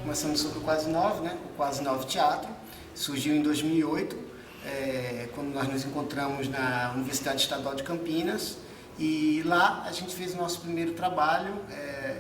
Começamos sobre o Quase 9, né? O Quase 9 Teatro. Surgiu em 2008, quando nós nos encontramos na Universidade Estadual de Campinas. E lá a gente fez o nosso primeiro trabalho,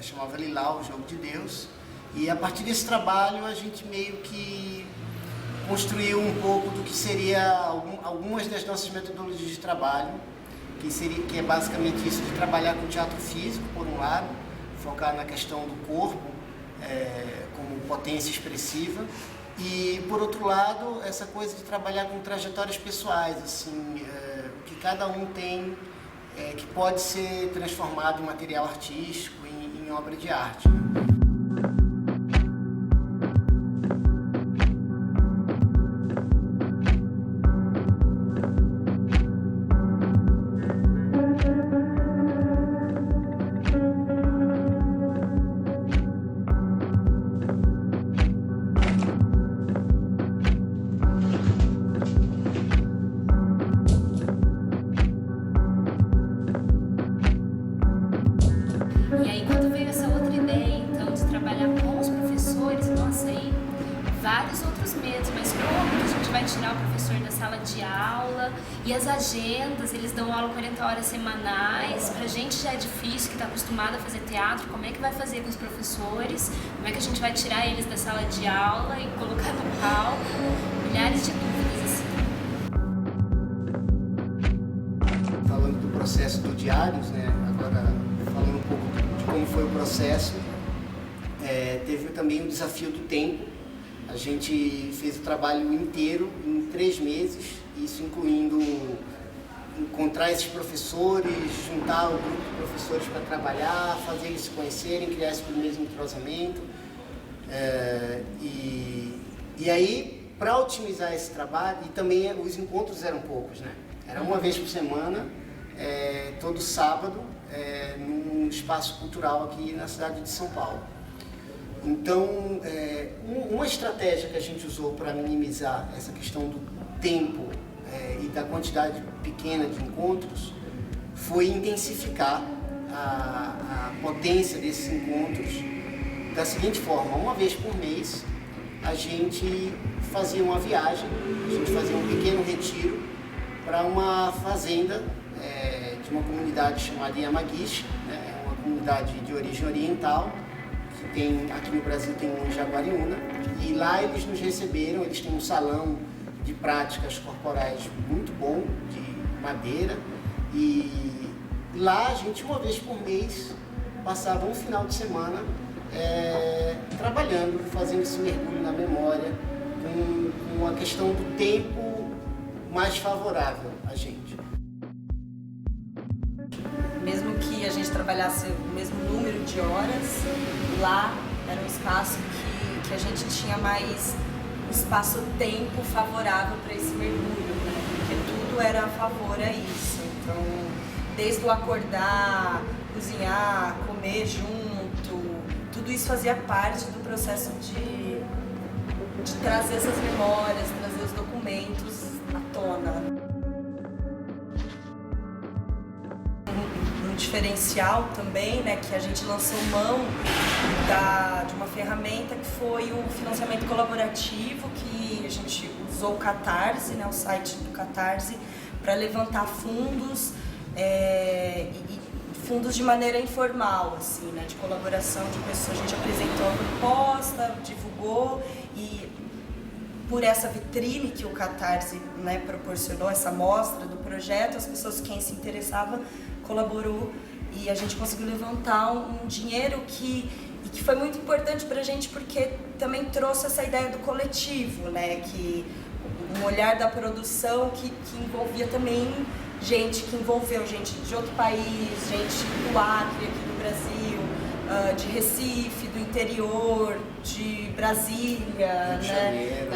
chamava Lilau, o Jogo de Deus. E a partir desse trabalho a gente meio que construiu um pouco do que seria algumas das nossas metodologias de trabalho, que é basicamente isso de trabalhar com teatro físico, por um lado, focar na questão do corpo, como potência expressiva, e por outro lado essa coisa de trabalhar com trajetórias pessoais, assim, o que cada um tem, que pode ser transformado em material artístico, em obra de arte. E aí, quando veio essa outra ideia, então, de trabalhar com os professores, nossa, aí vários outros medos, mas como que a gente vai tirar o professor da sala de aula? E as agendas, eles dão aula 40 horas semanais, pra gente já é difícil, que está acostumado a fazer teatro, como é que vai fazer com os professores? Como é que a gente vai tirar eles da sala de aula e colocar no palco? Milhares de dúvidas, assim. Falando do processo do Diários, né? Agora falando um pouco de como foi o processo, teve também o desafio do tempo. A gente fez o trabalho inteiro em 3 meses, isso incluindo encontrar esses professores, juntar o grupo de professores para trabalhar, fazer eles se conhecerem, criar esse primeiro entrosamento. E aí, para otimizar esse trabalho, e também os encontros eram poucos, né? Era uma vez por semana, todo sábado, num espaço cultural aqui na cidade de São Paulo. Então, uma estratégia que a gente usou para minimizar essa questão do tempo e da quantidade pequena de encontros foi intensificar a potência desses encontros da seguinte forma: uma vez por mês a gente fazia uma viagem, a gente fazia um pequeno retiro para uma fazenda de uma comunidade chamada Yamaguchi, né? Uma comunidade de origem oriental, que tem, aqui no Brasil tem um em Jaguariúna, e lá eles nos receberam. Eles têm um salão de práticas corporais muito bom, de madeira, e lá a gente, uma vez por mês, passava um final de semana trabalhando, fazendo esse mergulho na memória, com a questão do tempo mais favorável a gente. Mesmo que a gente trabalhasse o mesmo número de horas, lá era um espaço que a gente tinha mais espaço-tempo favorável para esse mergulho, né? Porque tudo era a favor a isso. Então, desde o acordar, cozinhar, comer junto, tudo isso fazia parte do processo de trazer essas memórias, trazer os documentos à tona. Não diferencial também, né, que a gente lançou mão de uma ferramenta que foi o financiamento colaborativo, que a gente usou o Catarse, né, o site do Catarse, para levantar fundos, fundos de maneira informal, assim, né, de colaboração de pessoas. A gente apresentou a proposta, divulgou, e por essa vitrine que o Catarse, né, proporcionou, essa mostra do projeto, as pessoas, quem se interessava, colaborou, e a gente conseguiu levantar um dinheiro que foi muito importante para a gente, porque também trouxe essa ideia do coletivo, né, que um olhar da produção que envolvia também gente, que envolveu gente de outro país, gente do Acre, aqui do Brasil, de Recife, do interior, de Brasília,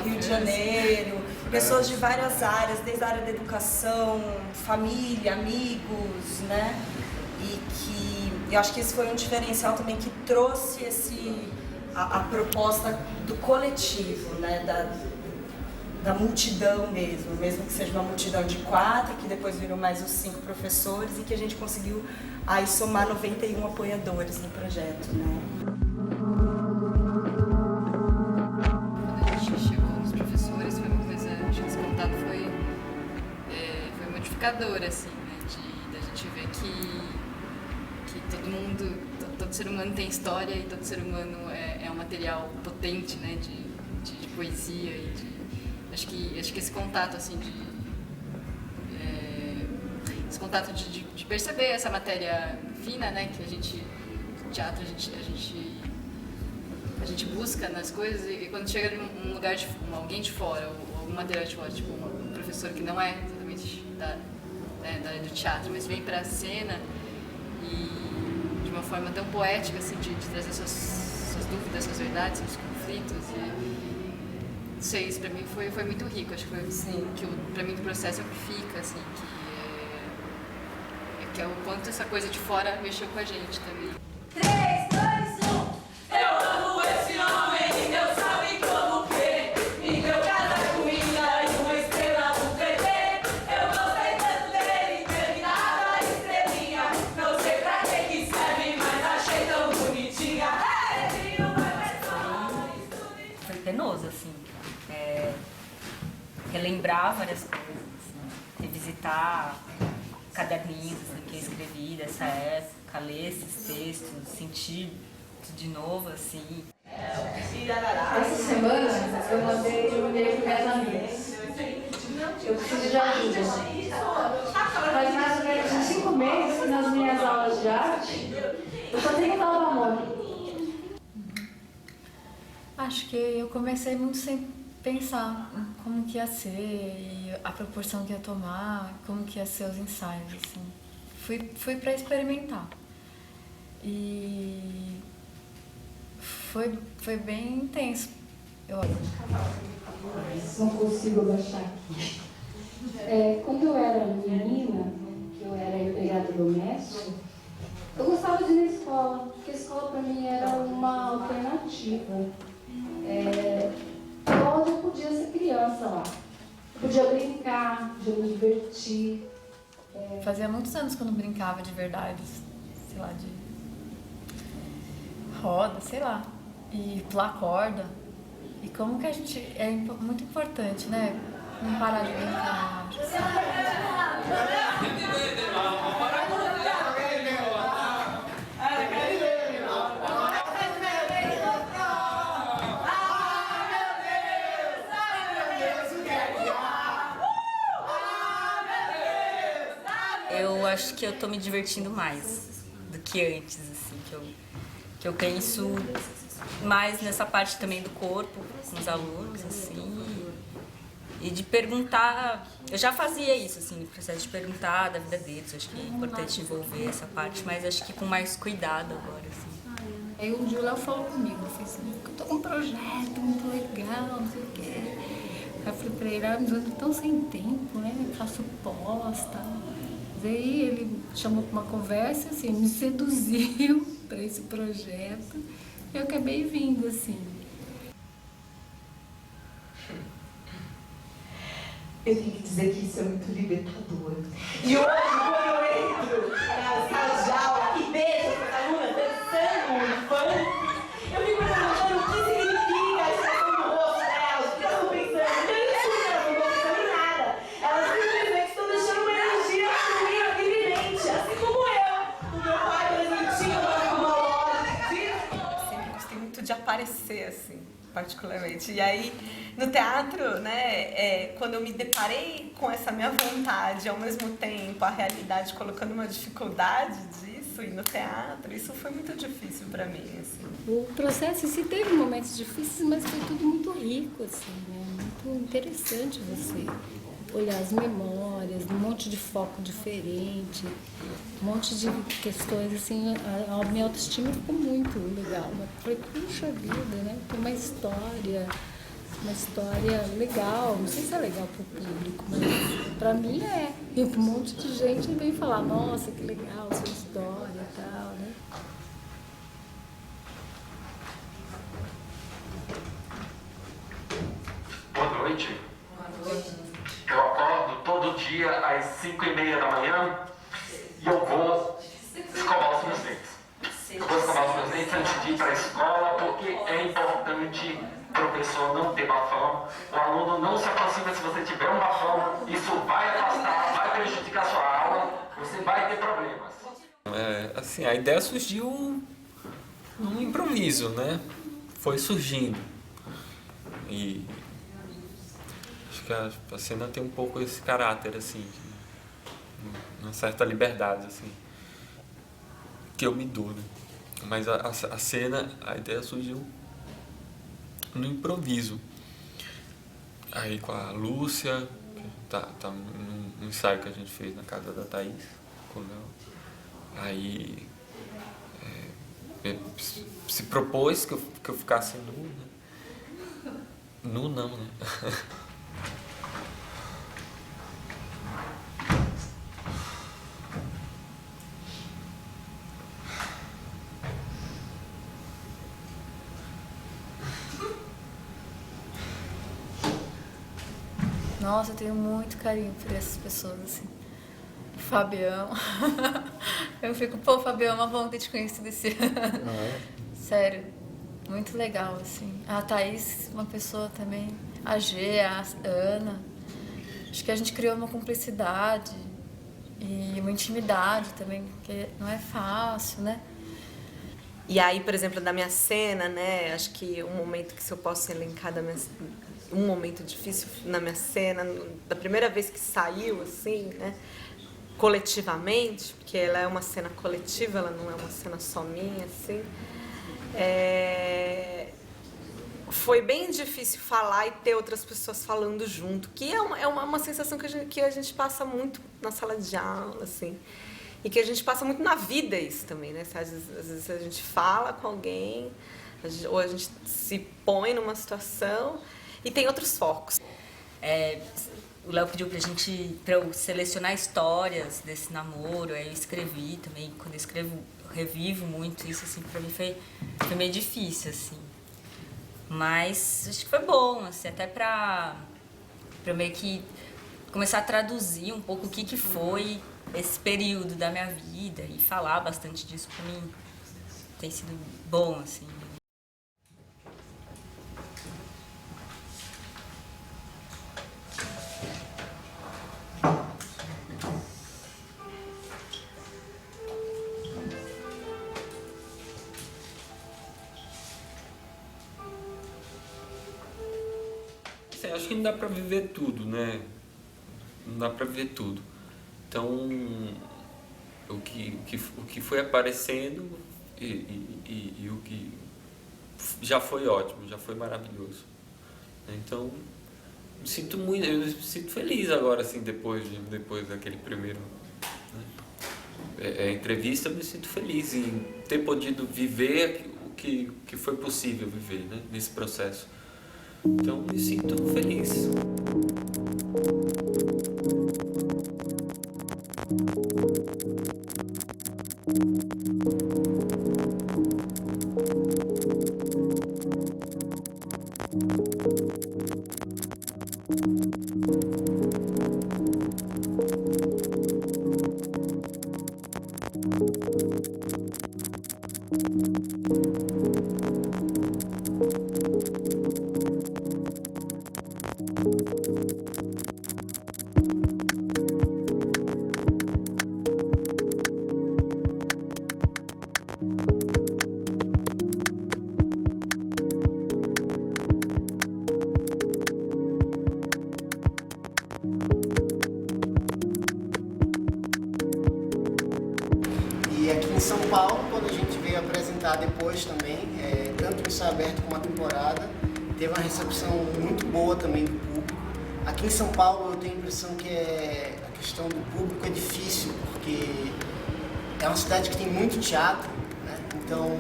Rio de Janeiro, pessoas de várias áreas, desde a área da educação, família, amigos, né? E que eu acho que esse foi um diferencial também que trouxe a proposta do coletivo, né? Da multidão mesmo que seja uma multidão de 4, que depois virou mais os 5 professores, e que a gente conseguiu aí somar 91 apoiadores no projeto, né? Quando a gente chegou nos professores, foi uma coisa, acho que esse contato foi modificador, assim, né? Da gente ver que todo mundo, todo ser humano tem história, e todo ser humano é um material potente, né? De poesia e de... Acho que esse contato, assim, esse contato de perceber essa matéria fina, né, que a gente, teatro, a gente busca nas coisas, e quando chega num lugar de alguém de fora, ou algum material de fora, tipo um professor que não é exatamente da área do teatro, mas vem pra cena e de uma forma tão poética, assim, de trazer suas dúvidas, suas verdades, seus conflitos, não sei, isso pra mim foi muito rico. Acho que foi assim, que pra mim do processo é o que fica, assim, que é o quanto essa coisa de fora mexeu com a gente também. 3, 2, 1. Eu amo esse homem, Deus sabe como que me deu casa, comida e uma estrela no PT. Eu gostei tanto dele, terminado a estrelinha. Não sei pra que serve, mas achei tão bonitinha. Foi penoso, assim. Relembrar várias coisas, né? Revisitar caderninhos, assim, que eu escrevi dessa época, ler esses textos, sentir de novo, assim. Essa semana eu mandei um e-mail para minhas amigas. Eu preciso de ajuda. Faz mais ou menos uns 5 meses que nas minhas aulas de arte eu só tenho Nova Amor. Acho que eu comecei muito sem pensar como que ia ser, e a proporção que ia tomar, como que ia ser os ensaios, assim. Fui para experimentar. E foi bem intenso, eu acho. Não consigo abaixar aqui. Quando eu era menina, que eu era empregada doméstica, eu gostava de ir na escola, porque a escola para mim era uma alternativa. Onde eu podia ser criança lá. Eu podia brincar, podia me divertir. Fazia muitos anos que eu não brincava de verdade, sei lá, de roda, sei lá, e pular corda. E como que a gente... É muito importante, né? Não parar de brincar, acho Eu acho que eu tô me divertindo mais do que antes, assim, que eu penso mais nessa parte também do corpo com os alunos, assim, e de perguntar. Eu já fazia isso, assim, no processo de perguntar da vida deles. Acho que é importante envolver essa parte, mas acho que com mais cuidado agora, assim. Aí um dia o Léo falou comigo, eu falei assim, eu tô com um projeto muito legal, não sei o quê. Aí eu falei pra ele, mas eu tô sem tempo, né? Faço pós, tal. Aí ele chamou para uma conversa, assim, me seduziu para esse projeto. Eu acabei vindo, assim. Eu tenho que dizer que isso é muito libertador. E hoje, quando eu entro na sala de aparecer, assim, particularmente. E aí, no teatro, né, quando eu me deparei com essa minha vontade, ao mesmo tempo a realidade colocando uma dificuldade disso, e no teatro, isso foi muito difícil para mim, assim. O processo em si teve momentos difíceis, mas foi tudo muito rico, assim, né? Muito interessante você olhar as memórias, um monte de foco diferente, um monte de questões, assim, a minha autoestima ficou muito legal. Eu falei, puxa vida, né? Tem uma história legal, não sei se é legal para o público, mas para mim é. E um monte de gente vem falar, nossa, que legal sua história e tal, né? Boa noite. Eu acordo todo dia às 5h30 da manhã e eu vou escovar os meus dentes. Eu vou escovar os meus dentes antes de ir para a escola, porque é importante o professor não ter bafão, o aluno não se aproxima se você tiver um bafão, isso vai afastar, vai prejudicar sua aula, você vai ter problemas. Assim, a ideia surgiu num improviso, né? Foi surgindo. E acho que a cena tem um pouco esse caráter, assim, de uma certa liberdade, assim, que eu me dou, né? Mas a cena, a ideia surgiu no improviso. Aí com a Lúcia, que tá num ensaio que a gente fez na casa da Thaís, com o Léo. Aí se propôs que eu ficasse nu, né? Nu não, né? Nossa, eu tenho muito carinho por essas pessoas, assim. O Fabião. Eu fico, pô, Fabião, uma vontade de te conhecer desse ano. Sério, muito legal, assim. A Thaís, uma pessoa também. A G, a Ana. Acho que a gente criou uma cumplicidade e uma intimidade também, porque não é fácil, né? E aí, por exemplo, da minha cena, né? Acho que um momento que se eu posso elencar um momento difícil na minha cena, da primeira vez que saiu, assim, né? Coletivamente, porque ela é uma cena coletiva, ela não é uma cena só minha, assim. Foi bem difícil falar e ter outras pessoas falando junto, que é uma sensação que a gente passa muito na sala de aula, assim. E que a gente passa muito na vida isso também, né? Às vezes a gente fala com alguém, ou a gente se põe numa situação e tem outros focos. O Léo pediu pra eu selecionar histórias desse namoro, aí eu escrevi também. Quando eu escrevo, eu revivo muito isso, assim, pra mim foi meio difícil, assim. Mas acho que foi bom, assim, até pra meio que começar a traduzir um pouco o que foi esse período da minha vida e falar bastante disso pra mim tem sido bom, assim. Acho que não dá pra viver tudo, né? Não dá pra viver tudo. Então, o que foi aparecendo e o que já foi ótimo, já foi maravilhoso. Então, eu me sinto feliz agora, assim, depois daquele primeiro, né? Entrevista, eu me sinto feliz em ter podido viver o que foi possível viver, né? Nesse processo. Então, me sinto feliz. depois também, tanto o ensaio aberto como a temporada. Teve uma recepção muito boa também do público. Aqui em São Paulo eu tenho a impressão que a questão do público é difícil, porque é uma cidade que tem muito teatro, né? Então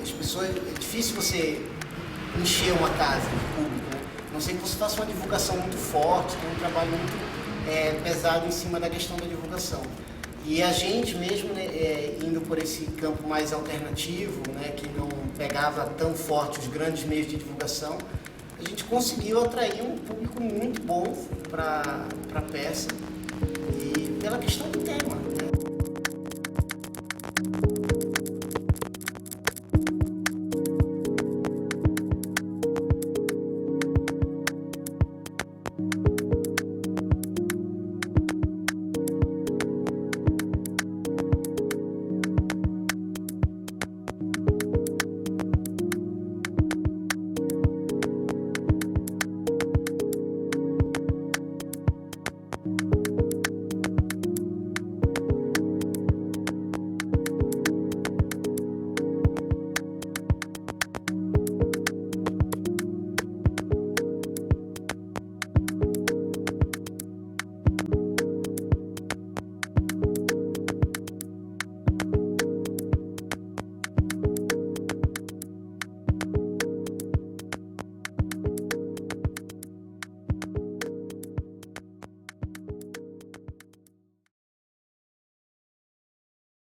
as pessoas, é difícil você encher uma casa de público, né? A não sei que você faça uma divulgação muito forte, tem um trabalho muito pesado em cima da questão da divulgação. E a gente mesmo, né, indo por esse campo mais alternativo, né, que não pegava tão forte os grandes meios de divulgação, a gente conseguiu atrair um público muito bom para a peça, e pela questão do tema.